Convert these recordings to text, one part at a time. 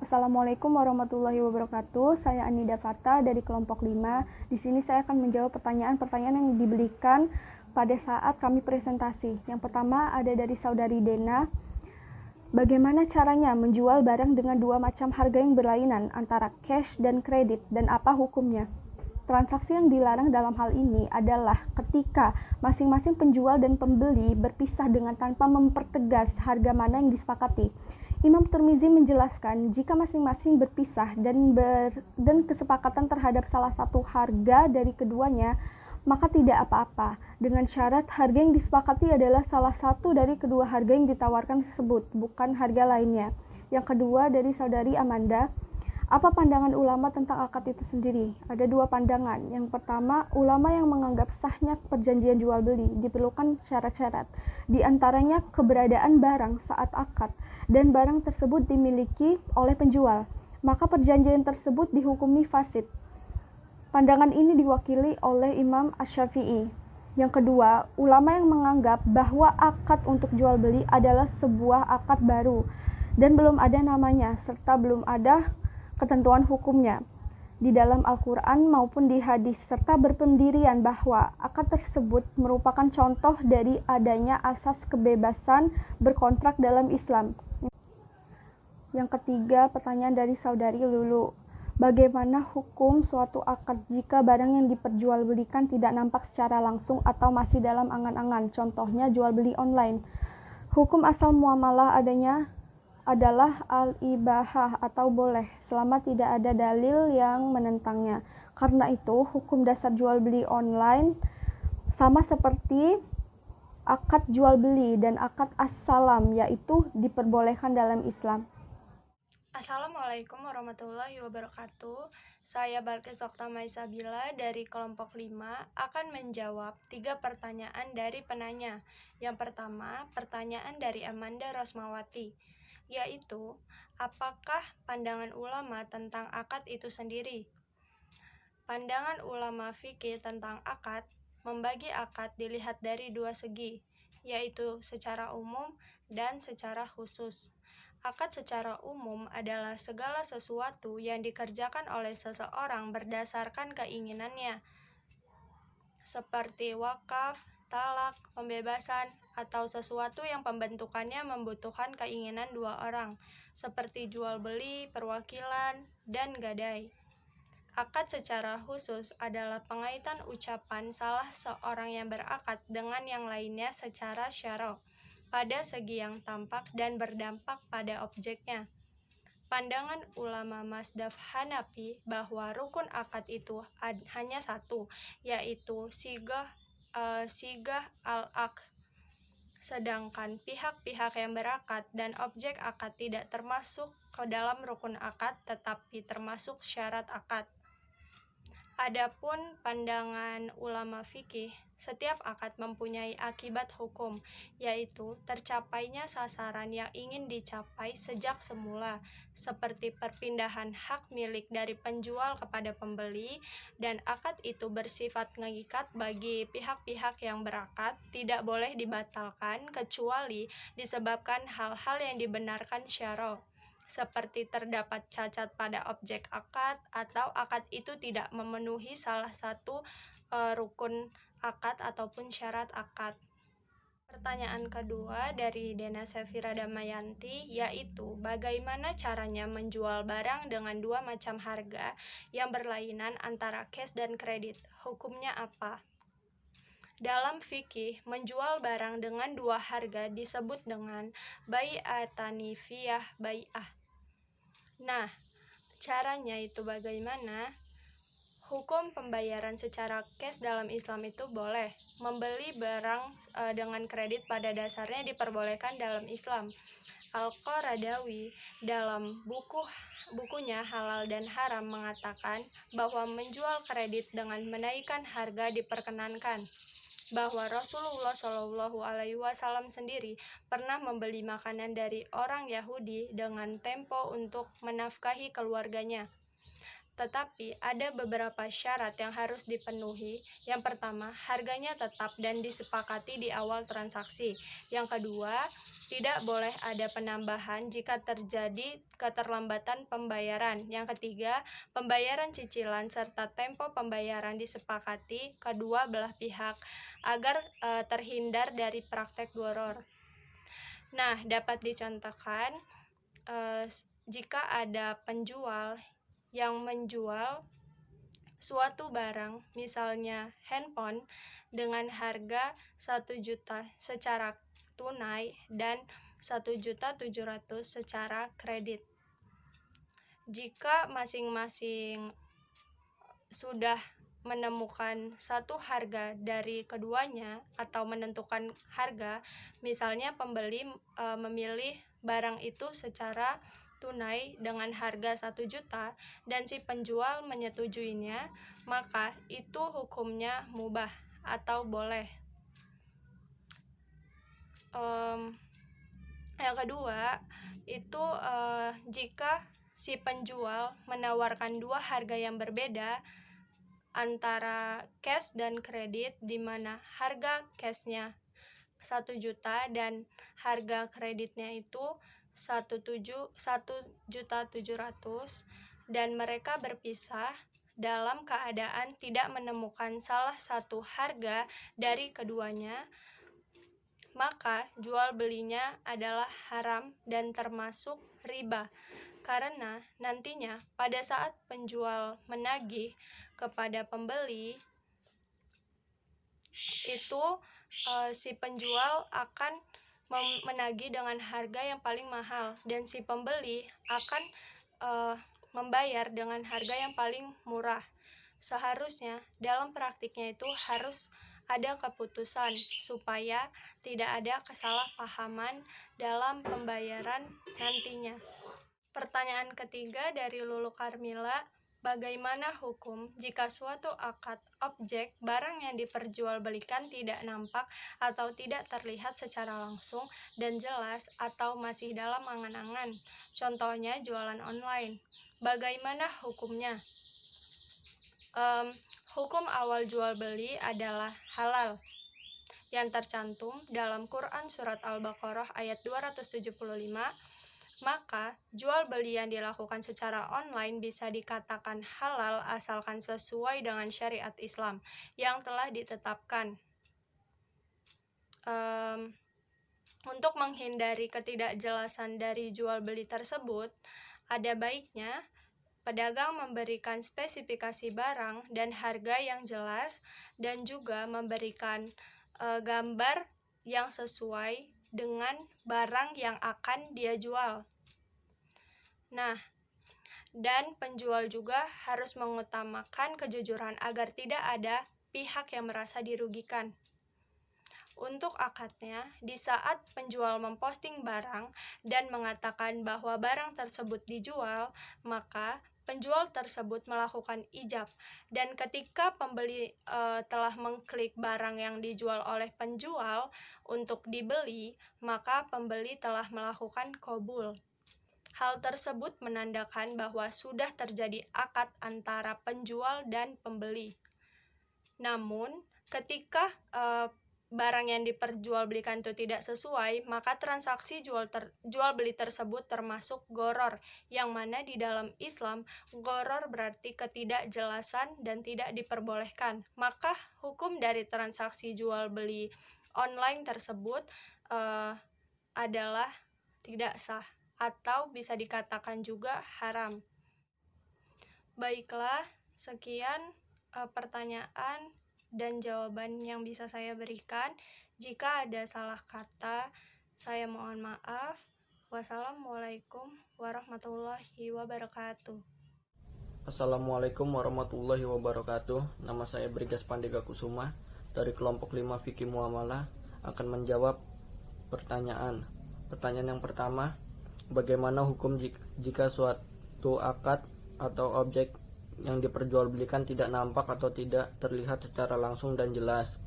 Assalamualaikum warahmatullahi wabarakatuh. Saya Anida Fata dari kelompok 5. Di sini saya akan menjawab pertanyaan-pertanyaan yang diberikan pada saat kami presentasi. Yang pertama ada dari saudari Dena. Bagaimana caranya menjual barang dengan dua macam harga yang berlainan antara cash dan kredit, dan apa hukumnya? Transaksi yang dilarang dalam hal ini adalah ketika masing-masing penjual dan pembeli berpisah dengan tanpa mempertegas harga mana yang disepakati. Imam Tirmizi menjelaskan, jika masing-masing berpisah dan kesepakatan terhadap salah satu harga dari keduanya, maka tidak apa-apa, dengan syarat harga yang disepakati adalah salah satu dari kedua harga yang ditawarkan tersebut, bukan harga lainnya. Yang kedua dari saudari Amanda, apa pandangan ulama tentang akad itu sendiri? Ada dua pandangan. Yang pertama, ulama yang menganggap sahnya perjanjian jual beli diperlukan syarat-syarat, di antaranya keberadaan barang saat akad dan barang tersebut dimiliki oleh penjual, maka perjanjian tersebut dihukumi fasid. Pandangan ini diwakili oleh Imam Asy-Syafi'i. Yang kedua, ulama yang menganggap bahwa akad untuk jual beli adalah sebuah akad baru dan belum ada namanya serta belum ada ketentuan hukumnya di dalam Al-Quran maupun di hadis, serta berpendirian bahwa akad tersebut merupakan contoh dari adanya asas kebebasan berkontrak dalam Islam. Yang ketiga, pertanyaan dari saudari Lulu. Bagaimana hukum suatu akad jika barang yang diperjualbelikan tidak nampak secara langsung atau masih dalam angan-angan, contohnya jual beli online? Hukum asal muamalah adalah al-ibahah atau boleh, selama tidak ada dalil yang menentangnya. Karena itu, hukum dasar jual beli online sama seperti akad jual beli dan akad as-salam, yaitu diperbolehkan dalam Islam. Assalamualaikum warahmatullahi wabarakatuh. Saya Balkis Oktama Isabila dari kelompok 5 akan menjawab 3 pertanyaan dari penanya. Yang pertama, pertanyaan dari Amanda Rosmawati, yaitu apakah pandangan ulama tentang akad itu sendiri? Pandangan ulama fikih tentang akad membagi akad dilihat dari dua segi, yaitu secara umum dan secara khusus. Akad secara umum adalah segala sesuatu yang dikerjakan oleh seseorang berdasarkan keinginannya, seperti wakaf, talak, pembebasan, atau sesuatu yang pembentukannya membutuhkan keinginan dua orang, seperti jual beli, perwakilan, dan gadai. Akad secara khusus adalah pengaitan ucapan salah seorang yang berakad dengan yang lainnya secara syara' pada segi yang tampak dan berdampak pada objeknya. Pandangan ulama mazhab Hanafi bahwa rukun akad itu hanya satu, yaitu sigah al-aqd. Sedangkan pihak-pihak yang berakad dan objek akad tidak termasuk ke dalam rukun akad, tetapi termasuk syarat akad. Adapun pandangan ulama fikih, setiap akad mempunyai akibat hukum, yaitu tercapainya sasaran yang ingin dicapai sejak semula, seperti perpindahan hak milik dari penjual kepada pembeli, dan akad itu bersifat mengikat bagi pihak-pihak yang berakad, tidak boleh dibatalkan kecuali disebabkan hal-hal yang dibenarkan syara', seperti terdapat cacat pada objek akad atau akad itu tidak memenuhi salah satu rukun akad ataupun syarat akad. Pertanyaan kedua dari Dena Sefira Damayanti, yaitu bagaimana caranya menjual barang dengan dua macam harga yang berlainan antara cash dan kredit, hukumnya apa? Dalam fikih, menjual barang dengan dua harga disebut dengan bai'atani fiyah bai'ah. Nah, caranya itu bagaimana? Hukum pembayaran secara cash dalam Islam itu boleh. Membeli barang dengan kredit pada dasarnya diperbolehkan dalam Islam. Al-Qaradawi dalam bukunya Halal dan Haram mengatakan bahwa menjual kredit dengan menaikkan harga diperkenankan. Bahwa Rasulullah Shallallahu Alaihi Wasallam sendiri pernah membeli makanan dari orang Yahudi dengan tempo untuk menafkahi keluarganya. Tetapi ada beberapa syarat yang harus dipenuhi. Yang pertama, harganya tetap dan disepakati di awal transaksi. Yang kedua, Tidak boleh ada penambahan jika terjadi keterlambatan pembayaran. Yang ketiga, pembayaran cicilan serta tempo pembayaran disepakati kedua belah pihak agar terhindar dari praktek gharar. Nah, dapat dicontohkan jika ada penjual yang menjual suatu barang, misalnya handphone, dengan harga 1 juta secara tunai dan 1.700.000 secara kredit. Jika masing-masing sudah menemukan satu harga dari keduanya atau menentukan harga, misalnya pembeli memilih barang itu secara tunai dengan harga 1 juta dan si penjual menyetujuinya, maka itu hukumnya mubah atau boleh. Yang kedua itu jika si penjual menawarkan dua harga yang berbeda antara cash dan kredit, di mana harga cashnya 1 juta dan harga kreditnya itu 1.700.000 dan mereka berpisah dalam keadaan tidak menemukan salah satu harga dari keduanya, maka jual belinya adalah haram dan termasuk riba, karena nantinya pada saat penjual menagih kepada pembeli itu si penjual akan menagih dengan harga yang paling mahal dan si pembeli akan membayar dengan harga yang paling murah. Seharusnya dalam praktiknya itu harus ada keputusan supaya tidak ada kesalahpahaman dalam pembayaran nantinya. Pertanyaan ketiga dari Lulu Karmila, bagaimana hukum jika suatu akad objek barang yang diperjualbelikan tidak nampak atau tidak terlihat secara langsung dan jelas atau masih dalam angan-angan? Contohnya jualan online. Bagaimana hukumnya? Hukum awal jual beli adalah halal yang tercantum dalam Quran Surat Al-Baqarah ayat 275. Maka jual beli yang dilakukan secara online bisa dikatakan halal asalkan sesuai dengan syariat Islam yang telah ditetapkan. Untuk menghindari ketidakjelasan dari jual beli tersebut, ada baiknya pedagang memberikan spesifikasi barang dan harga yang jelas dan juga memberikan gambar yang sesuai dengan barang yang akan dia jual. Nah, dan penjual juga harus mengutamakan kejujuran agar tidak ada pihak yang merasa dirugikan. Untuk akadnya, di saat penjual memposting barang dan mengatakan bahwa barang tersebut dijual, maka penjual tersebut melakukan ijab, dan ketika pembeli telah mengklik barang yang dijual oleh penjual untuk dibeli, maka pembeli telah melakukan qabul. Hal tersebut menandakan bahwa sudah terjadi akad antara penjual dan pembeli. Namun, ketika barang yang diperjualbelikan itu tidak sesuai, maka transaksi jual beli tersebut termasuk gharar, yang mana di dalam Islam gharar berarti ketidakjelasan dan tidak diperbolehkan. Maka hukum dari transaksi jual beli online tersebut adalah tidak sah atau bisa dikatakan juga haram. Baiklah, sekian pertanyaan dan jawaban yang bisa saya berikan. Jika ada salah kata, saya mohon maaf. Wassalamualaikum warahmatullahi wabarakatuh. Assalamualaikum warahmatullahi wabarakatuh. Nama saya Brigas Pandega Kusuma dari kelompok 5 Fikih Muamalah akan menjawab pertanyaan. Pertanyaan yang pertama, bagaimana hukum jika suatu akad atau objek yang diperjualbelikan tidak nampak atau tidak terlihat secara langsung dan jelas,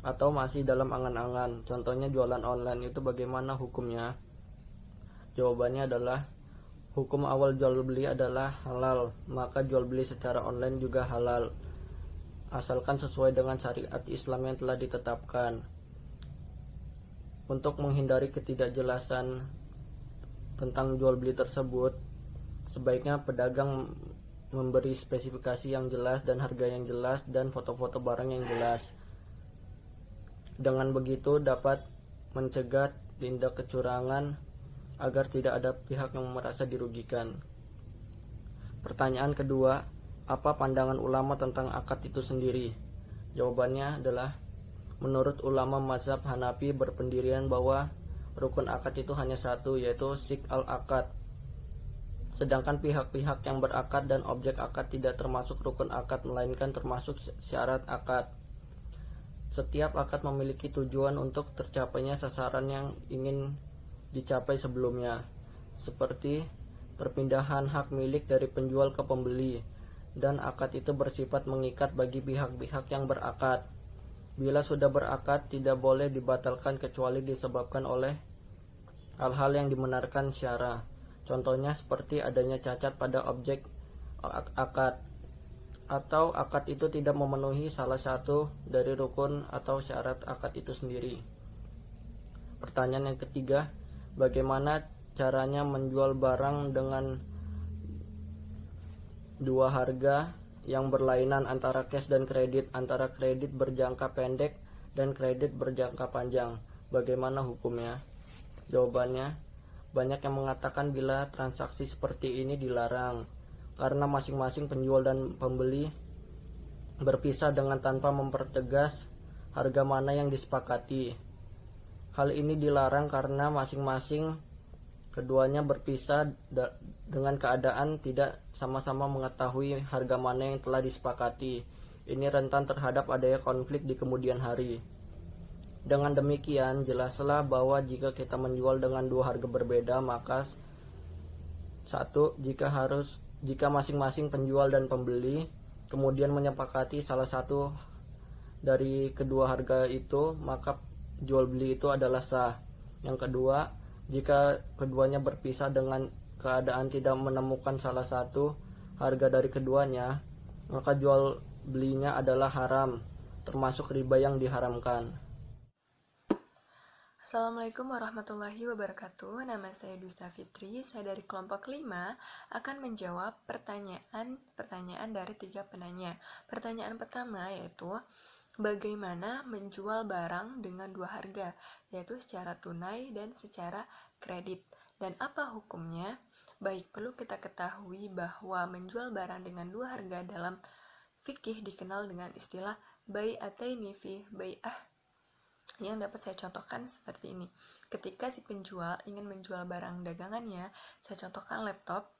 atau masih dalam angan-angan? Contohnya jualan online, itu bagaimana hukumnya? Jawabannya adalah hukum awal jual beli adalah halal, maka jual beli secara online juga halal, asalkan sesuai dengan syariat Islam yang telah ditetapkan. Untuk menghindari ketidakjelasan tentang jual beli tersebut, sebaiknya pedagang memberi spesifikasi yang jelas dan harga yang jelas dan foto-foto barang yang jelas. Dengan begitu dapat mencegah tindak kecurangan agar tidak ada pihak yang merasa dirugikan. Pertanyaan kedua, apa pandangan ulama tentang akad itu sendiri? Jawabannya adalah, menurut ulama mazhab Hanafi berpendirian bahwa rukun akad itu hanya satu, yaitu sik al-akad. Sedangkan pihak-pihak yang berakad dan objek akad tidak termasuk rukun akad, melainkan termasuk syarat akad. Setiap akad memiliki tujuan untuk tercapainya sasaran yang ingin dicapai sebelumnya, seperti perpindahan hak milik dari penjual ke pembeli, dan akad itu bersifat mengikat bagi pihak-pihak yang berakad. Bila sudah berakad, tidak boleh dibatalkan kecuali disebabkan oleh hal-hal yang dibenarkan syara. Contohnya seperti adanya cacat pada objek akad, atau akad itu tidak memenuhi salah satu dari rukun atau syarat akad itu sendiri. Pertanyaan yang ketiga, bagaimana caranya menjual barang dengan dua harga yang berlainan antara cash dan kredit, antara kredit berjangka pendek dan kredit berjangka panjang? Bagaimana hukumnya? Jawabannya, banyak yang mengatakan bila transaksi seperti ini dilarang karena masing-masing penjual dan pembeli berpisah dengan tanpa mempertegas harga mana yang disepakati. Hal ini dilarang karena masing-masing keduanya berpisah dengan keadaan tidak sama-sama mengetahui harga mana yang telah disepakati. Ini rentan terhadap adanya konflik di kemudian hari. Dengan demikian, jelaslah bahwa jika kita menjual dengan dua harga berbeda, maka satu, jika masing-masing penjual dan pembeli kemudian menyepakati salah satu dari kedua harga itu, maka jual beli itu adalah sah. Yang kedua, jika keduanya berpisah dengan keadaan tidak menemukan salah satu harga dari keduanya, maka jual belinya adalah haram, termasuk riba yang diharamkan. Assalamualaikum warahmatullahi wabarakatuh. Nama saya Dusa Fitri, saya dari kelompok 5 akan menjawab pertanyaan dari 3 penanya. Pertanyaan pertama yaitu, bagaimana menjual barang dengan dua harga, yaitu secara tunai dan secara kredit, dan apa hukumnya? Baik, perlu kita ketahui bahwa menjual barang dengan dua harga dalam fikih dikenal dengan istilah bai'ataini fi bai'ah, yang dapat saya contohkan seperti ini. Ketika si penjual ingin menjual barang dagangannya, saya contohkan laptop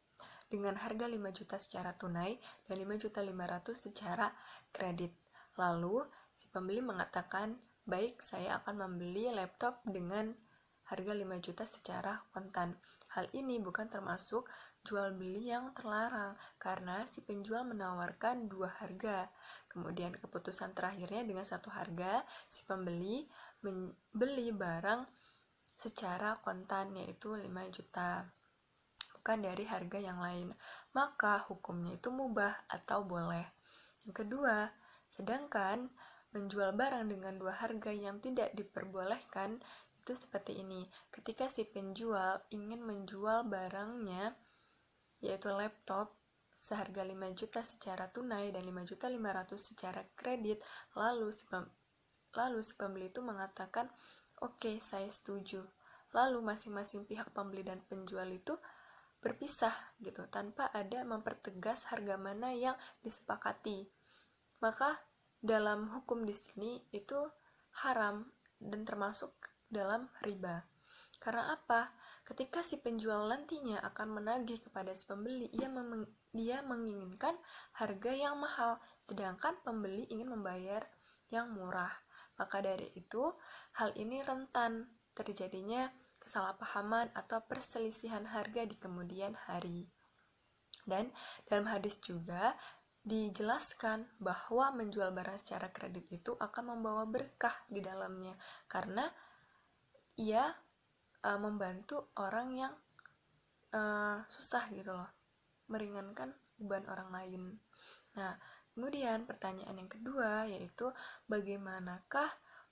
dengan harga 5 juta secara tunai dan 5.500.000 secara kredit. Lalu si pembeli mengatakan, baik, saya akan membeli laptop dengan harga 5 juta secara kontan. Hal ini bukan termasuk jual beli yang terlarang karena si penjual menawarkan dua harga. Kemudian keputusan terakhirnya dengan satu harga, si pembeli membeli barang secara kontan yaitu 5 juta, bukan dari harga yang lain. Maka hukumnya itu mubah atau boleh. Yang kedua, sedangkan menjual barang dengan dua harga yang tidak diperbolehkan itu seperti ini. Ketika si penjual ingin menjual barangnya yaitu laptop seharga 5 juta secara tunai dan 5.500.000 secara kredit, lalu si pembeli itu mengatakan, oke, saya setuju. Lalu masing-masing pihak pembeli dan penjual itu berpisah gitu, tanpa ada mempertegas harga mana yang disepakati. Maka dalam hukum di sini itu haram dan termasuk dalam riba. Karena apa? Ketika si penjual nantinya akan menagih kepada si pembeli, dia menginginkan harga yang mahal, sedangkan pembeli ingin membayar yang murah. Maka dari itu, hal ini rentan terjadinya kesalahpahaman atau perselisihan harga di kemudian hari. Dan dalam hadis juga dijelaskan bahwa menjual barang secara kredit itu akan membawa berkah di dalamnya, karena ia membantu orang yang susah gitu loh, meringankan beban orang lain. Nah, kemudian pertanyaan yang kedua yaitu, bagaimanakah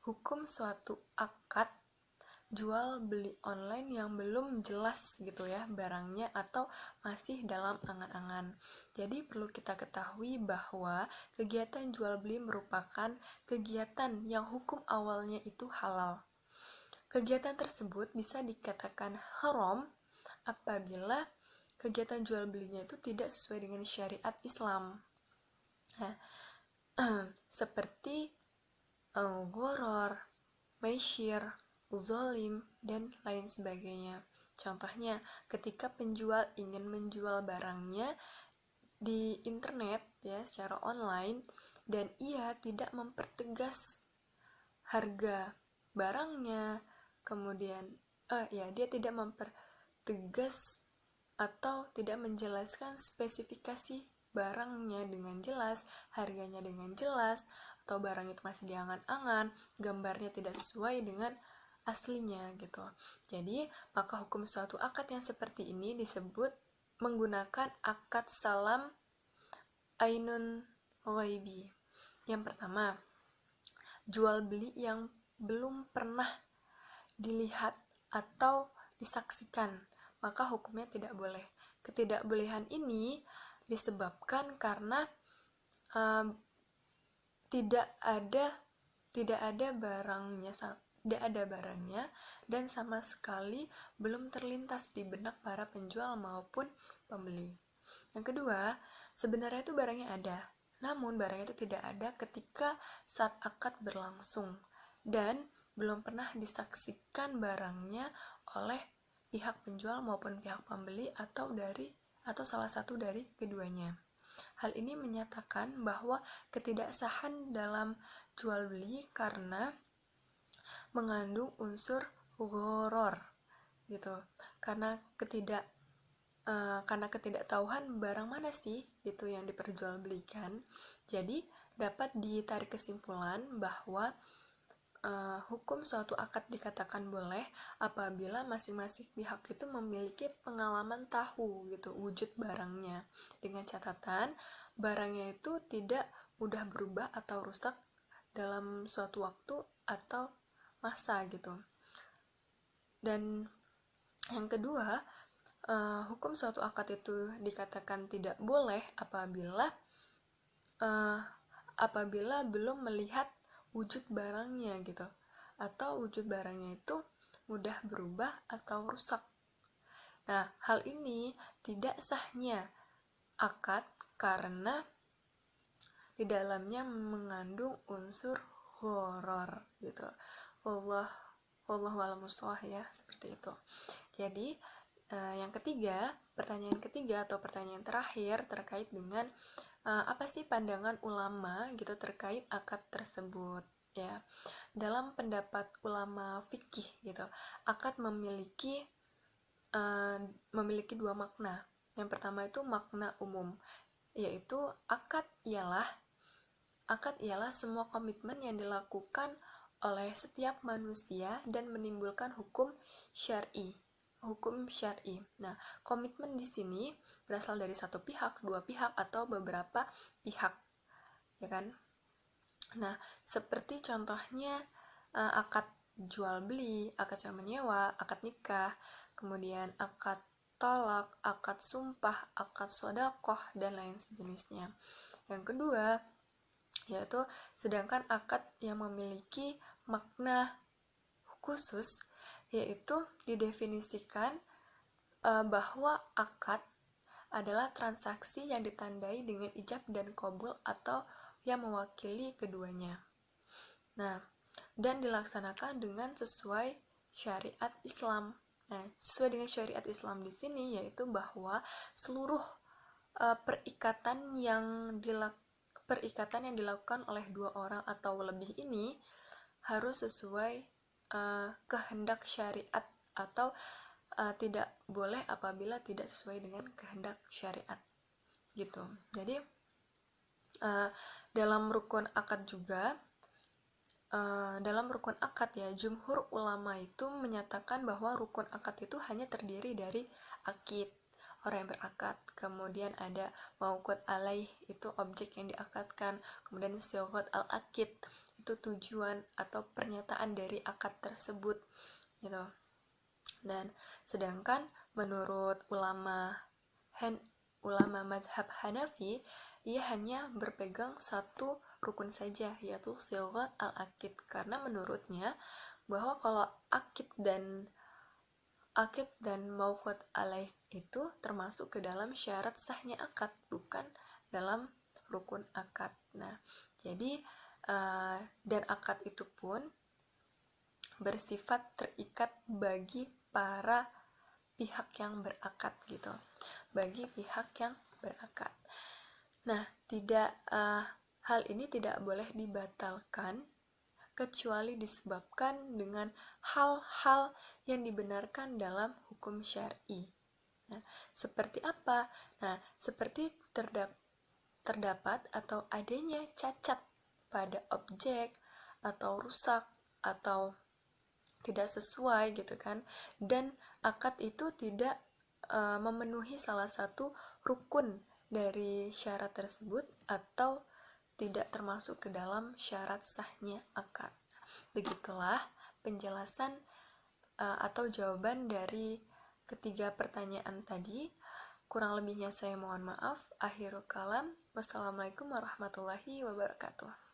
hukum suatu akad jual beli online yang belum jelas gitu ya barangnya atau masih dalam angan-angan. Jadi perlu kita ketahui bahwa kegiatan jual beli merupakan kegiatan yang hukum awalnya itu halal. Kegiatan tersebut bisa dikatakan haram apabila kegiatan jual belinya itu tidak sesuai dengan syariat Islam. Nah, seperti gharar, maisir, zolim, dan lain sebagainya. Contohnya, ketika penjual ingin menjual barangnya di internet ya secara online dan ia tidak mempertegas harga barangnya, kemudian dia tidak mempertegas atau tidak menjelaskan spesifikasi barangnya dengan jelas, harganya dengan jelas, atau barang itu masih diangan-angan, gambarnya tidak sesuai dengan aslinya gitu. Jadi, maka hukum suatu akad yang seperti ini disebut menggunakan akad salam ainun ghaibi. Yang pertama, jual beli yang belum pernah dilihat atau disaksikan, maka hukumnya tidak boleh. Ketidakbolehan ini disebabkan karena tidak ada barangnya dan sama sekali belum terlintas di benak para penjual maupun pembeli. Yang kedua, sebenarnya itu barangnya ada, namun barangnya itu tidak ada ketika saat akad berlangsung dan belum pernah disaksikan barangnya oleh pihak penjual maupun pihak pembeli atau salah satu dari keduanya. Hal ini menyatakan bahwa ketidaksahan dalam jual beli karena mengandung unsur gharar gitu. Karena ketidaktahuan barang mana sih itu yang diperjualbelikan. Jadi dapat ditarik kesimpulan bahwa hukum suatu akad dikatakan boleh apabila masing-masing pihak itu memiliki pengalaman tahu gitu wujud barangnya, dengan catatan barangnya itu tidak mudah berubah atau rusak dalam suatu waktu atau masa gitu. Dan yang kedua, hukum suatu akad itu dikatakan tidak boleh apabila belum melihat wujud barangnya gitu, atau wujud barangnya itu mudah berubah atau rusak. Nah, hal ini tidak sahnya akad karena di dalamnya mengandung unsur gharar gitu. Wallahu a'lam bishawab ya, seperti itu. Jadi yang ketiga, pertanyaan ketiga atau pertanyaan terakhir terkait dengan apa sih pandangan ulama gitu terkait akad tersebut ya. Dalam pendapat ulama fikih gitu, akad memiliki dua makna. Yang pertama itu makna umum, yaitu akad ialah semua komitmen yang dilakukan oleh setiap manusia dan menimbulkan hukum syar'i. Nah, komitmen di sini berasal dari satu pihak, dua pihak, atau beberapa pihak, ya kan? Nah, seperti contohnya akad jual beli, akad sewa menyewa, akad nikah, kemudian akad tolak, akad sumpah, akad sedekah, dan lain sejenisnya. Yang kedua, yaitu sedangkan akad yang memiliki makna khusus, yaitu didefinisikan bahwa akad adalah transaksi yang ditandai dengan ijab dan qabul atau yang mewakili keduanya. Nah, dan dilaksanakan dengan sesuai syariat Islam. Nah, sesuai dengan syariat Islam di sini yaitu bahwa seluruh perikatan yang dilakukan oleh dua orang atau lebih ini harus sesuai kehendak syariat atau tidak boleh apabila tidak sesuai dengan kehendak syariat gitu. Jadi dalam rukun akad ya, jumhur ulama itu menyatakan bahwa rukun akad itu hanya terdiri dari akid, orang yang berakad, kemudian ada mauqut alaih, itu objek yang diakadkan, kemudian sighat al-akid, itu tujuan atau pernyataan dari akad tersebut, gitu. Dan sedangkan menurut ulama mazhab Hanafi, ia hanya berpegang satu rukun saja, yaitu sighat al-akid, karena menurutnya bahwa kalau akid dan mauqut alaih itu termasuk ke dalam syarat sahnya akad, bukan dalam rukun akad. Nah, jadi dan akad itu pun bersifat terikat bagi para pihak yang berakad gitu, bagi pihak yang berakad. Nah, hal ini tidak boleh dibatalkan kecuali disebabkan dengan hal-hal yang dibenarkan dalam hukum syar'i. Nah, seperti apa? Nah, seperti terdapat atau adanya cacat pada objek, atau rusak, atau tidak sesuai gitu kan, dan akad itu tidak memenuhi salah satu rukun dari syarat tersebut, atau tidak termasuk ke dalam syarat sahnya akad. Begitulah penjelasan atau jawaban dari ketiga pertanyaan tadi. Kurang lebihnya saya mohon maaf. Akhirul kalam. Wassalamualaikum warahmatullahi wabarakatuh.